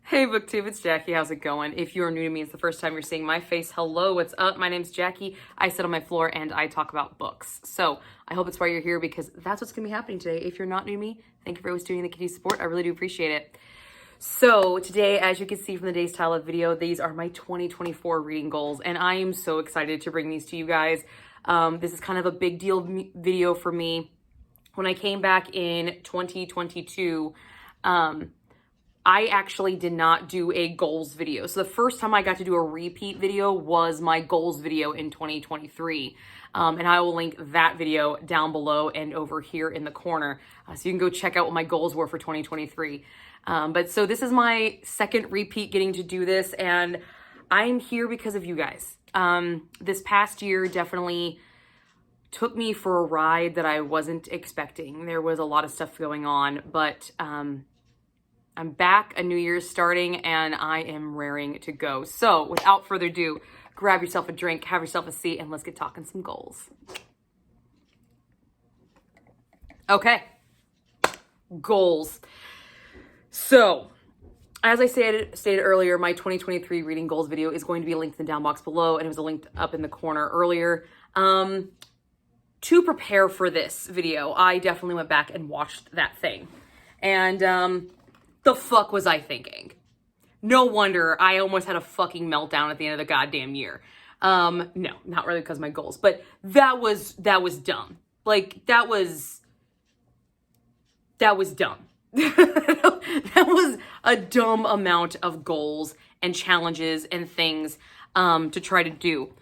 Hey BookTube, it's Jackie. How's it going? If you're new to me, it's the first time you're seeing my face. Hello, what's up? My name's Jackie. I sit on my floor and I talk about books. So I hope it's why you're here because that's what's gonna be happening today. If you're not new to me, thank you for always doing the continued support. I really do appreciate it. So today, as you can see from the day's title of the video, these are my 2024 reading goals and I am so excited to bring these to you guys. This is kind of a big deal video for me. When I came back in 2022, I actually did not do a goals video. So the first time I got to do a repeat video was my goals video in 2023. And I will link that video down below and over here in the corner. So you can go check out what my goals were for 2023. But so this is my second repeat getting to do this and I'm here because of you guys. This past year definitely took me for a ride that I wasn't expecting. There was a lot of stuff going on, but I'm back, a new year's starting, and I am raring to go. So without further ado, grab yourself a drink, have yourself a seat, and let's get talking some goals. Okay, goals. So, as I stated earlier, my 2023 reading goals video is going to be linked in the down box below, and it was linked up in the corner earlier. To prepare for this video, I definitely went back and watched that thing. And, the fuck was I thinking? No wonder I almost had a fucking meltdown at the end of the goddamn year. No, not really because of my goals, but that was dumb. Like, that was dumb. That was a dumb amount of goals and challenges and things to try to do.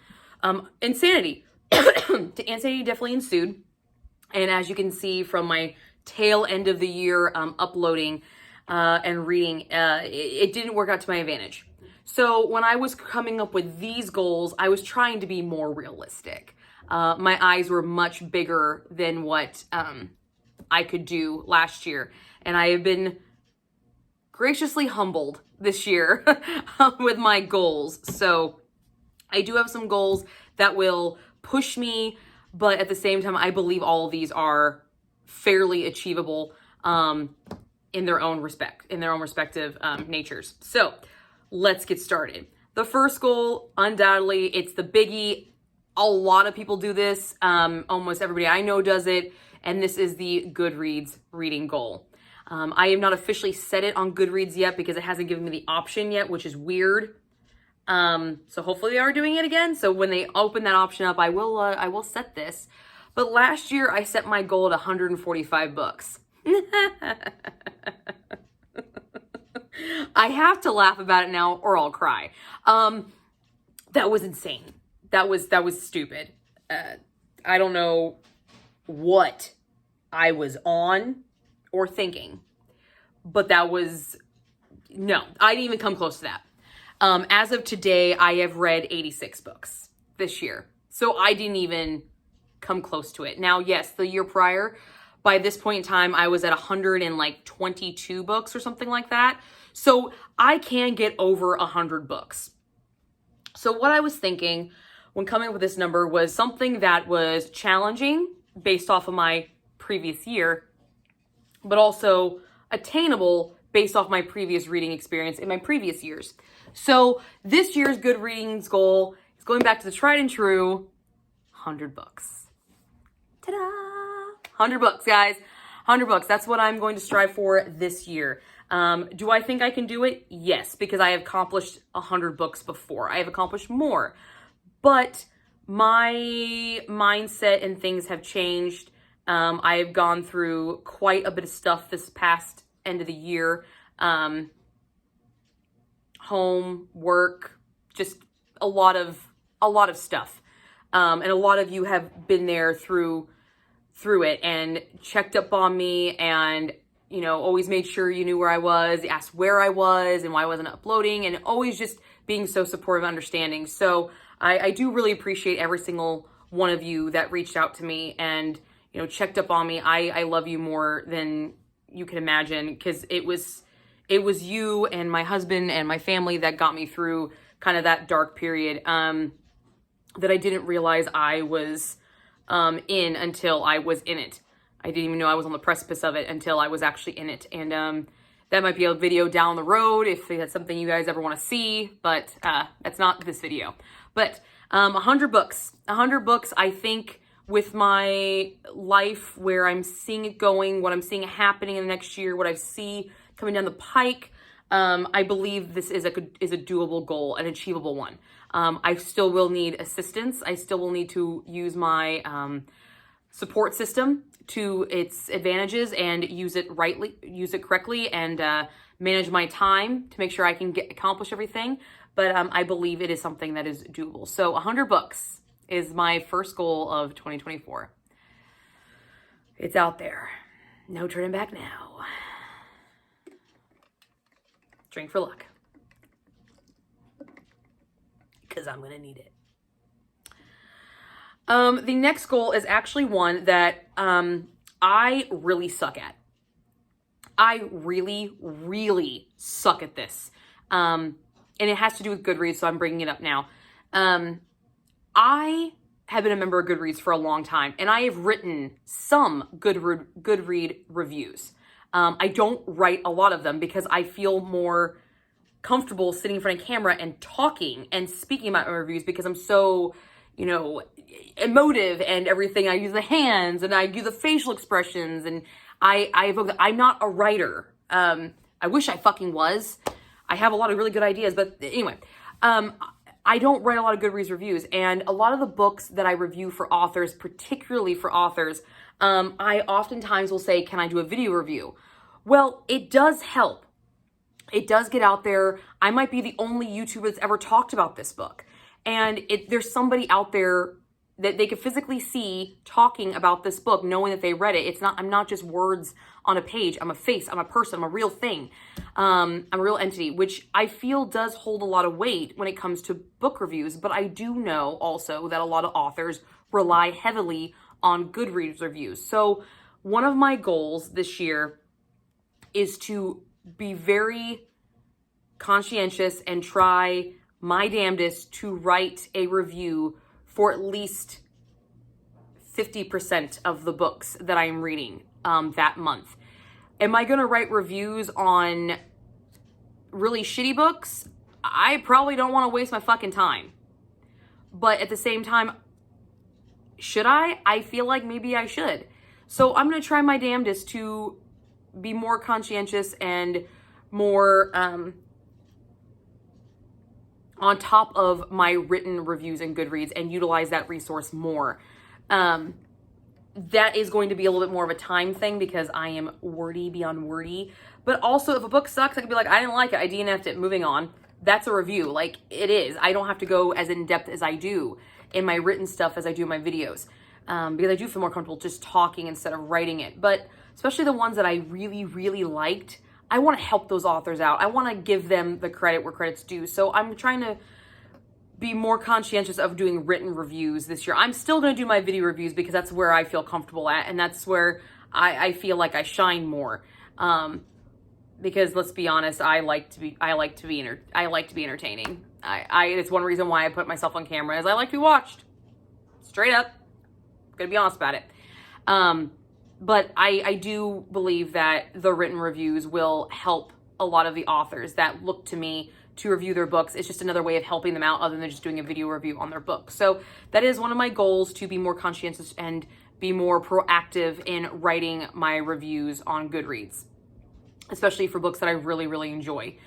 Insanity. Insanity definitely ensued. And as you can see from my tail end of the year uploading and reading, it didn't work out to my advantage. So when I was coming up with these goals, I was trying to be more realistic. My eyes were much bigger than what I could do last year. And I have been graciously humbled this year with my goals. So I do have some goals that will push me, but at the same time, I believe all of these are fairly achievable in their own respective natures. So let's get started. The first goal, undoubtedly, it's the biggie. A lot of people do this. Almost everybody I know does it. And this is the Goodreads reading goal. I have not officially set it on Goodreads yet because it hasn't given me the option yet, which is weird. So hopefully they are doing it again. So when they open that option up, I will set this. But last year I set my goal at 145 books. I have to laugh about it now or I'll cry. That was insane. That was stupid. I don't know what I was on or thinking, but no, I didn't even come close to that. As of today, I have read 86 books this year. So I didn't even come close to it. Now, yes, the year prior, by this point in time, I was at 122 books or something like that. So I can get over 100 books. So what I was thinking when coming up with this number was something that was challenging based off of my previous year, but also attainable based off my previous reading experience in my previous years. So this year's Good Readings goal is going back to the tried and true 100 books. Ta-da! 100 books, guys. 100 books. That's what I'm going to strive for this year. Do I think I can do it? Yes, because I have accomplished 100 books before. I have accomplished more. But my mindset and things have changed. I have gone through quite a bit of stuff this past end of the year. Home, work, just a lot of stuff. And a lot of you have been there through it and checked up on me and, you know, always made sure you knew where I was, asked where I was and why I wasn't uploading, and always just being so supportive and understanding. So I do really appreciate every single one of you that reached out to me and, you know, checked up on me. I love you more than you can imagine because it was you and my husband and my family that got me through kind of that dark period that I didn't realize I was in until I was in it. I didn't even know I was on the precipice of it until I was actually in it. And That might be a video down the road if that's something you guys ever want to see, but that's not this video. But 100 books. 100 books, I think, with my life, where I'm seeing it going, what I'm seeing happening in the next year, what I see coming down the pike, I believe this is a doable goal, an achievable one. I still will need assistance. I still will need to use my support system to its advantages and use it correctly, and manage my time to make sure I can accomplish everything. But I believe it is something that is doable. So 100 books is my first goal of 2024. It's out there. No turning back now. Drink for luck. Because I'm going to need it. The next goal is actually one that I really suck at. I really, really suck at this. And it has to do with Goodreads, so I'm bringing it up now. I have been a member of Goodreads for a long time, and I have written some Goodread reviews. I don't write a lot of them because I feel more comfortable sitting in front of camera and talking and speaking about my reviews, because I'm so, emotive and everything. I use the hands and I do the facial expressions, and I evoke that. I'm not a writer. I wish I fucking was. I have a lot of really good ideas, but anyway, I don't write a lot of Goodreads reviews, and a lot of the books that I review for authors, particularly for authors, I oftentimes will say, can I do a video review? Well, it does help. It does get out there. I might be the only YouTuber that's ever talked about this book, and there's somebody out there that they could physically see talking about this book, knowing that they read it. I'm not just words on a page. I'm a face, I'm a person, I'm a real thing. I'm a real entity, which I feel does hold a lot of weight when it comes to book reviews. But I do know also that a lot of authors rely heavily on Goodreads reviews. So one of my goals this year is to be very conscientious and try my damnedest to write a review for at least 50% of the books that I am reading that month. Am I going to write reviews on really shitty books? I probably don't want to waste my fucking time. But at the same time, should I? I feel like maybe I should. So I'm going to try my damnedest to be more conscientious and more on top of my written reviews in Goodreads and utilize that resource more. That is going to be a little bit more of a time thing because I am wordy beyond wordy. But also, if a book sucks, I can be like, I didn't like it, I DNF'd it, moving on. That's a review. Like, it is. I don't have to go as in-depth as I do in my written stuff as I do in my videos. Because I do feel more comfortable just talking instead of writing it. But especially the ones that I really, really liked, I want to help those authors out. I want to give them the credit where credit's due. So I'm trying to be more conscientious of doing written reviews this year. I'm still going to do my video reviews because that's where I feel comfortable at, and that's where I feel like I shine more. Because let's be honest, I like to be entertaining. It's one reason why I put myself on camera, is I like to be watched. Straight up. I'm gonna be honest about it. But I do believe that the written reviews will help a lot of the authors that look to me to review their books. It's just another way of helping them out other than just doing a video review on their book. So that is one of my goals, to be more conscientious and be more proactive in writing my reviews on Goodreads, especially for books that I really, really enjoy,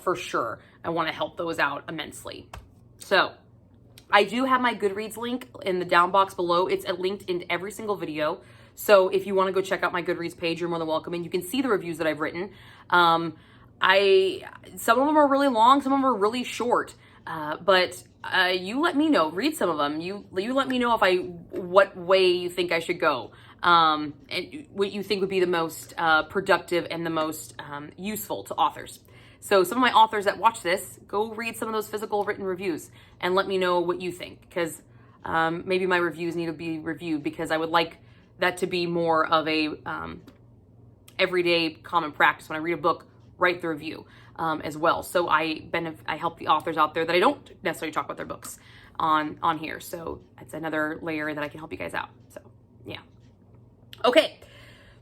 for sure. I want to help those out immensely. So I do have my Goodreads link in the down box below. It's linked in every single video. So if you want to go check out my Goodreads page, you're more than welcome. And you can see the reviews that I've written. Some of them are really long, some of them are really short. But you let me know. Read some of them. You let me know what way you think I should go. And what you think would be the most productive and the most useful to authors. So some of my authors that watch this, go read some of those physical written reviews and let me know what you think, because maybe my reviews need to be reviewed, because I would like that to be more of a everyday common practice. When I read a book, write the review as well. So I help the authors out there that I don't necessarily talk about their books on here. So that's another layer that I can help you guys out. So yeah. Okay.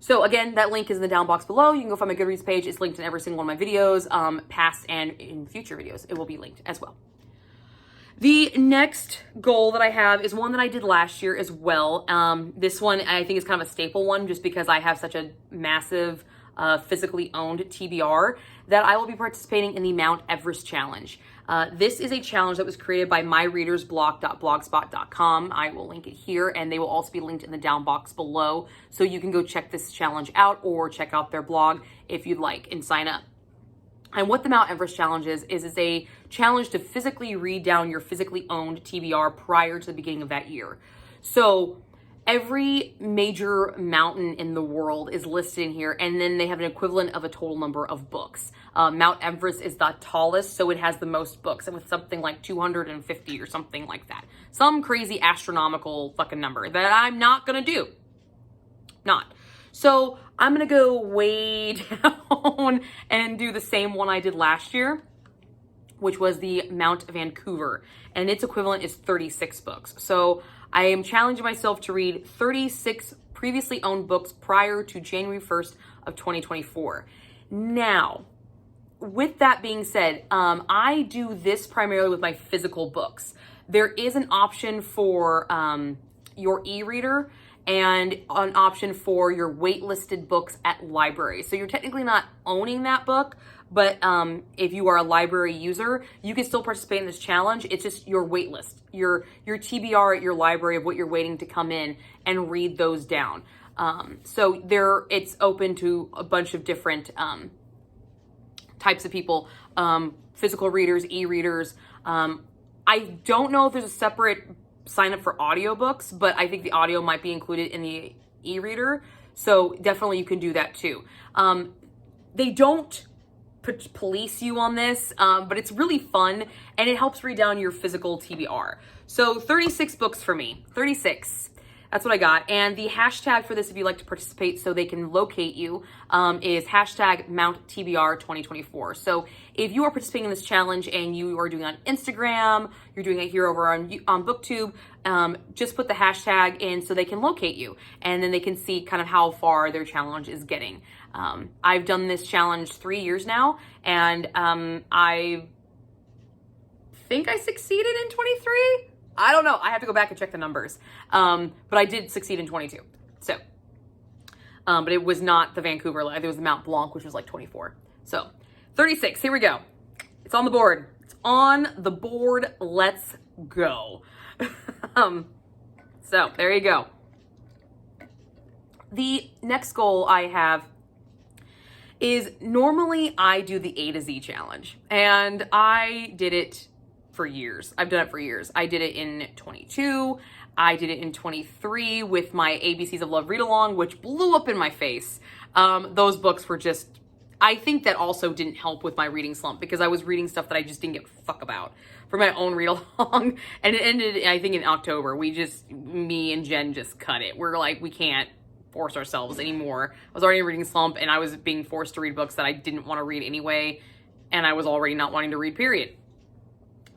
So again, that link is in the down box below. You can go find my Goodreads page. It's linked in every single one of my videos, past and in future videos. It will be linked as well. The next goal that I have is one that I did last year as well. This one I think is kind of a staple one just because I have such a massive physically owned TBR that I will be participating in the Mount Everest Challenge. This is a challenge that was created by myreadersblog.blogspot.com. I will link it here, and they will also be linked in the down box below, so you can go check this challenge out or check out their blog if you'd like and sign up. And what the Mount Everest Challenge is a challenge to physically read down your physically owned TBR prior to the beginning of that year. So every major mountain in the world is listed in here, and then they have an equivalent of a total number of books. Mount Everest is the tallest, so it has the most books, and with something like 250 or something like that. Some crazy astronomical fucking number that I'm not gonna do. So I'm gonna go way down and do the same one I did last year, which was the Mount Vancouver, and its equivalent is 36 books. So I am challenging myself to read 36 previously owned books prior to January 1st of 2024. Now, with that being said, I do this primarily with my physical books. There is an option for your e-reader and an option for your waitlisted books at libraries. So you're technically not owning that book, but if you are a library user, you can still participate in this challenge. It's just your waitlist, your TBR at your library of what you're waiting to come in and read those down. So it's open to a bunch of different types of people, physical readers, e-readers. I don't know if there's a separate sign up for audiobooks, but I think the audio might be included in the e-reader. So definitely you can do that too. They don't police you on this, but it's really fun and it helps read down your physical TBR. So 36 books for me, 36. That's what I got. And the hashtag for this, if you'd like to participate so they can locate you, is hashtag Mount TBR 2024. So if you are participating in this challenge and you are doing it on Instagram, you're doing it here over on BookTube, just put the hashtag in so they can locate you. And then they can see kind of how far their challenge is getting. I've done this challenge 3 years now, and I think I succeeded in 23. I don't know. I have to go back and check the numbers. But I did succeed in 22. So, but it was not the Vancouver. It was the Mount Blanc, which was like 24. So 36, here we go. It's on the board. It's on the board. Let's go. So there you go. The next goal I have is normally I do the A to Z challenge, and I did it for years. I've done it for years. I did it in 22. I did it in 23 with my ABCs of Love read along, which blew up in my face. Those books were just, I think that also didn't help with my reading slump because I was reading stuff that I just didn't give a fuck about for my own read along. And it ended, I think, in October. Me and Jen just cut it. We're like, we can't force ourselves anymore. I was already in a reading slump and I was being forced to read books that I didn't want to read anyway. And I was already not wanting to read, period.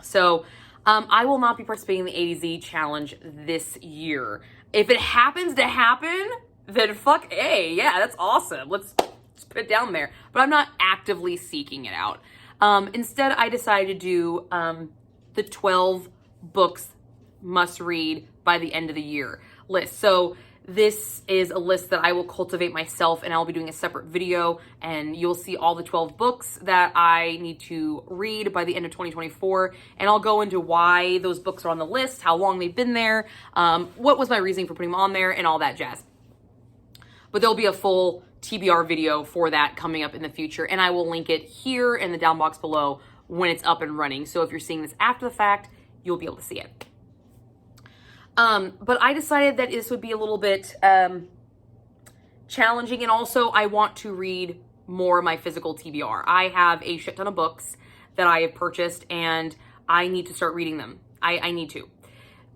So I will not be participating in the A to Z challenge this year. If it happens to happen, then fuck A. Yeah, that's awesome. Let's put it down there. But I'm not actively seeking it out. Instead, I decided to do the 12 books must read by the end of the year list. So this is a list that I will cultivate myself, and I'll be doing a separate video, and you'll see all the 12 books that I need to read by the end of 2024, and I'll go into why those books are on the list, how long they've been there, what was my reasoning for putting them on there, and all that jazz. But there'll be a full TBR video for that coming up in the future, and I will link it here in the down box below when it's up and running. So if you're seeing this after the fact, you'll be able to see it. But I decided that this would be a little bit challenging, and also I want to read more of my physical TBR. I have a shit ton of books that I have purchased, and I need to start reading them. I need to.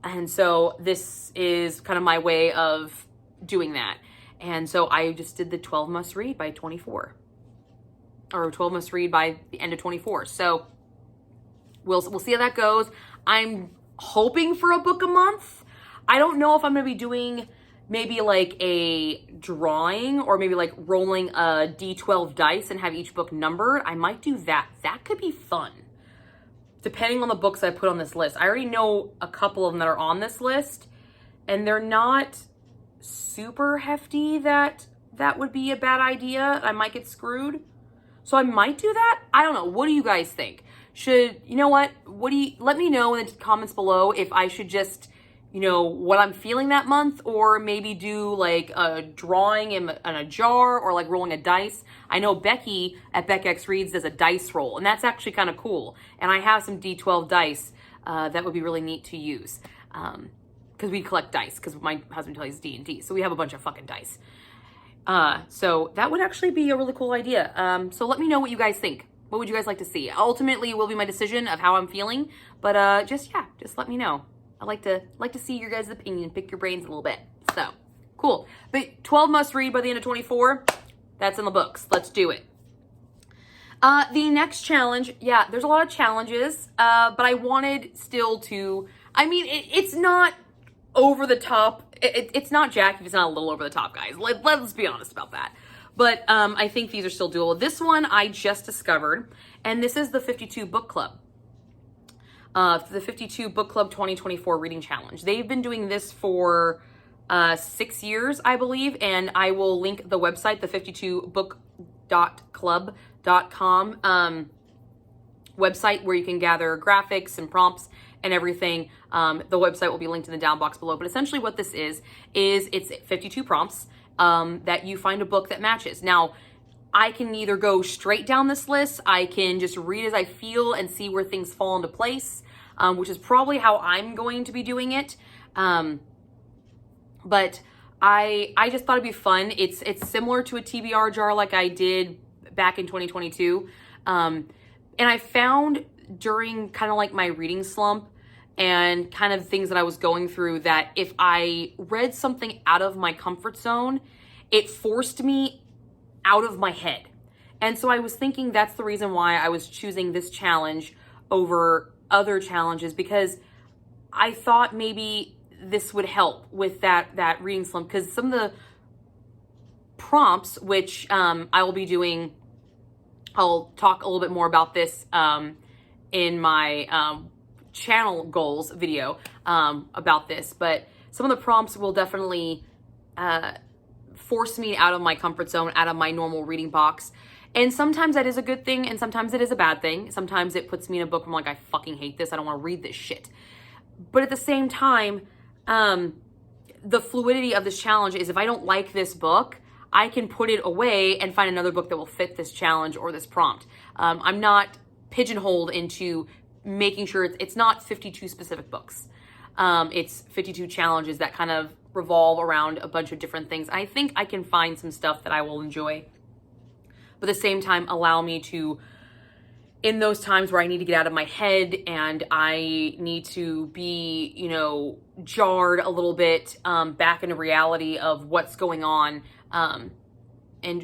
And so this is kind of my way of doing that. And so I just did the 12 must read by 24. Or 12 must read by the end of 24. So we'll see how that goes. I'm hoping for a book a month. I don't know if I'm going to be doing maybe like a drawing, or maybe like rolling a D12 dice and have each book numbered. I might do that. That could be fun, depending on the books I put on this list. I already know a couple of them that are on this list, and they're not super hefty that would be a bad idea. I might get screwed. So I might do that. I don't know. What do you guys think? You know what? Let me know in the comments below if I should just, what I'm feeling that month, or maybe do like a drawing in a jar, or like rolling a dice. I know Becky at BeckXReads does a dice roll, and that's actually kind of cool. And I have some D12 dice that would be really neat to use. Because we collect dice, because my husband plays D&D, so we have a bunch of fucking dice. So that would actually be a really cool idea. So let me know what you guys think. What would you guys like to see? Ultimately, it will be my decision of how I'm feeling, but just let me know. I like to see your guys' opinion, pick your brains a little bit. So cool. But 12 must read by the end of 24. That's in the books. Let's do it. The next challenge, there's a lot of challenges, but I wanted still to. It's not over the top. It's not Jack if it's not a little over the top, guys. Let's be honest about that. But I think these are still doable. This one I just discovered, and this is the 52 Book Club. The 52 Book Club 2024 Reading Challenge. They've been doing this for 6 years, I believe, and I will link the website, the 52book.club.com website, where you can gather graphics and prompts and everything. The website will be linked in the down box below. But essentially what this is it's 52 prompts that you find a book that matches. Now, I can either go straight down this list, I can just read as I feel and see where things fall into place, which is probably how I'm going to be doing it. But I just thought it'd be fun. It's similar to a TBR jar like I did back in 2022. And I found during kind of like my reading slump and kind of things that I was going through, that if I read something out of my comfort zone, it forced me out of my head. And so I was thinking that's the reason why I was choosing this challenge over other challenges, because I thought maybe this would help with that reading slump. Because some of the prompts, which I will be doing, I'll talk a little bit more about this in my channel goals video about this, but some of the prompts will definitely force me out of my comfort zone, out of my normal reading box. And sometimes that is a good thing, and sometimes it is a bad thing. Sometimes it puts me in a book where I'm like, I fucking hate this, I don't want to read this shit. But at the same time, the fluidity of this challenge is, if I don't like this book, I can put it away and find another book that will fit this challenge or this prompt. I'm not pigeonholed into making sure it's not 52 specific books. It's 52 challenges that kind of revolve around a bunch of different things. I think I can find some stuff that I will enjoy, but at the same time allow me to, in those times where I need to get out of my head and I need to be, jarred a little bit back into reality of what's going on,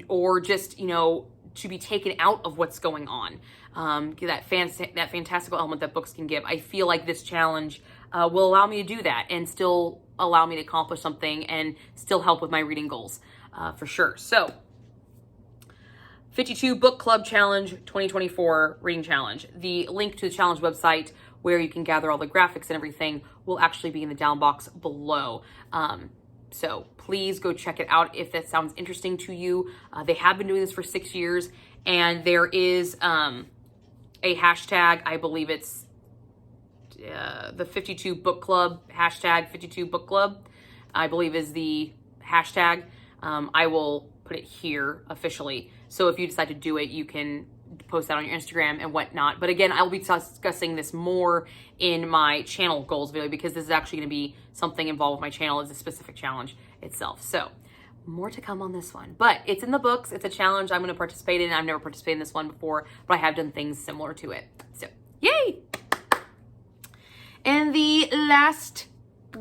or just, to be taken out of what's going on. That fantastical element that books can give. I feel like this challenge will allow me to do that and still allow me to accomplish something and still help with my reading goals, for sure. So, 52 Book Club Challenge 2024 Reading Challenge. The link to the challenge website, where you can gather all the graphics and everything, will actually be in the down box below. So please go check it out if that sounds interesting to you. They have been doing this for 6 years, and there is a hashtag. I believe it's the 52 Book Club, hashtag 52 Book Club, I believe is the hashtag. I will put it here officially. So if you decide to do it, you can post that on your Instagram and whatnot. But again, I'll be discussing this more in my channel goals video, because this is actually going to be something involved with my channel as a specific challenge itself. So more to come on this one, but it's in the books. It's a challenge I'm going to participate in. I've never participated in this one before, but I have done things similar to it. So yay! And the last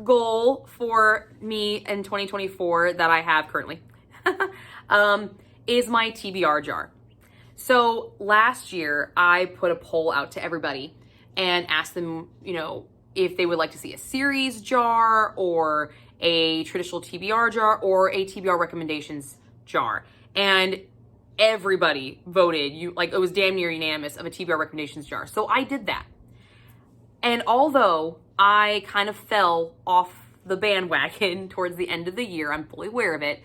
goal for me in 2024 that I have currently is my TBR jar. So last year I put a poll out to everybody and asked them, if they would like to see a series jar, or a traditional TBR jar, or a TBR recommendations jar. And everybody voted, it was damn near unanimous, of a TBR recommendations jar. So I did that. And although I kind of fell off the bandwagon towards the end of the year, I'm fully aware of it,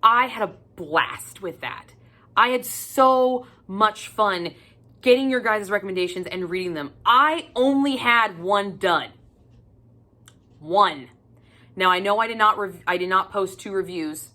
I had a blast with that. I had so much fun getting your guys' recommendations and reading them. I only had one done. One. Now, I know I did not post 2 reviews,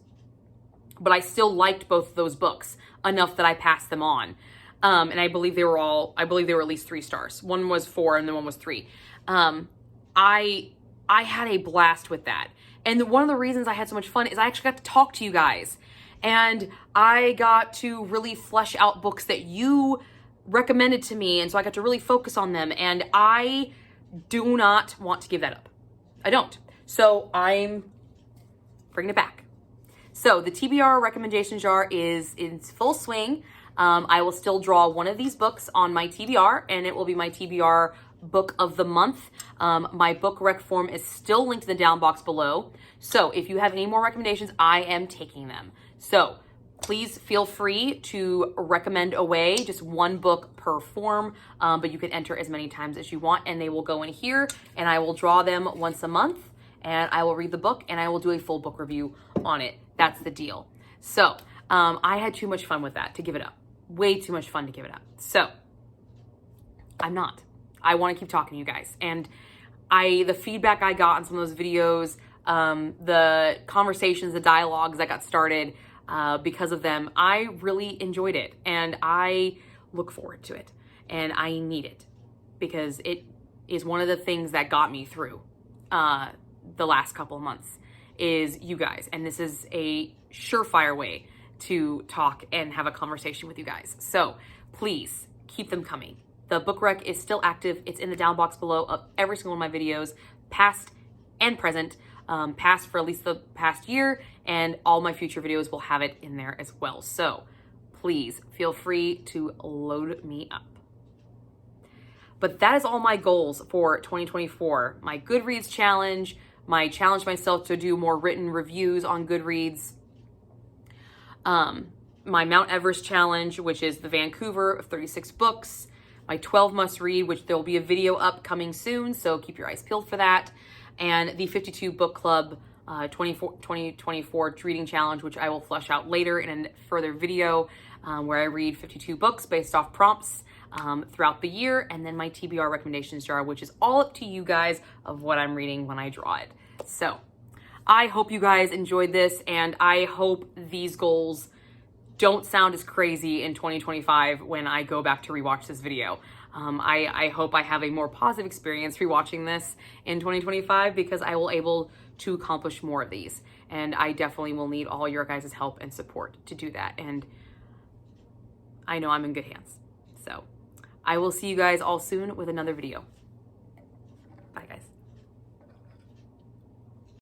but I still liked both of those books enough that I passed them on. And I believe they were at least 3 stars. One was 4 and then one was 3. I had a blast with that. And one of the reasons I had so much fun is I actually got to talk to you guys. And I got to really flesh out books that you recommended to me. And so I got to really focus on them. And I do not want to give that up. I don't. So I'm bringing it back. So the TBR recommendation jar is in full swing. I will still draw one of these books on my TBR, and it will be my TBR book of the month. My book rec form is still linked in the down box below. So if you have any more recommendations, I am taking them. So please feel free to recommend away just one book per form, but you can enter as many times as you want, and they will go in here, and I will draw them once a month, and I will read the book, and I will do a full book review on it. That's the deal. So I had too much fun with that to give it up. Way too much fun to give it up. So I'm not. I want to keep talking to you guys. And the feedback I got on some of those videos, the conversations, the dialogues that got started because of them, I really enjoyed it. And I look forward to it. And I need it because it is one of the things that got me through the last couple of months is you guys. And this is a surefire way to talk and have a conversation with you guys. So please keep them coming. The book rec is still active. It's in the down box below of every single one of my videos, past and present, past for at least the past year, and all my future videos will have it in there as well. So please feel free to load me up. But that is all my goals for 2024. My Goodreads challenge, my challenge myself to do more written reviews on Goodreads, my Mount Everest challenge, which is the Vancouver of 36 books, my 12 must read, which there will be a video up coming soon, so keep your eyes peeled for that, and the 52 book club 2024 reading challenge, which I will flesh out later in a further video where I read 52 books based off prompts throughout the year, and then my TBR recommendations jar, which is all up to you guys of what I'm reading when I draw it. So I hope you guys enjoyed this, and I hope these goals don't sound as crazy in 2025 when I go back to rewatch this video. I hope I have a more positive experience rewatching this in 2025 because I will able to accomplish more of these. And I definitely will need all your guys' help and support to do that. And I know I'm in good hands. So I will see you guys all soon with another video.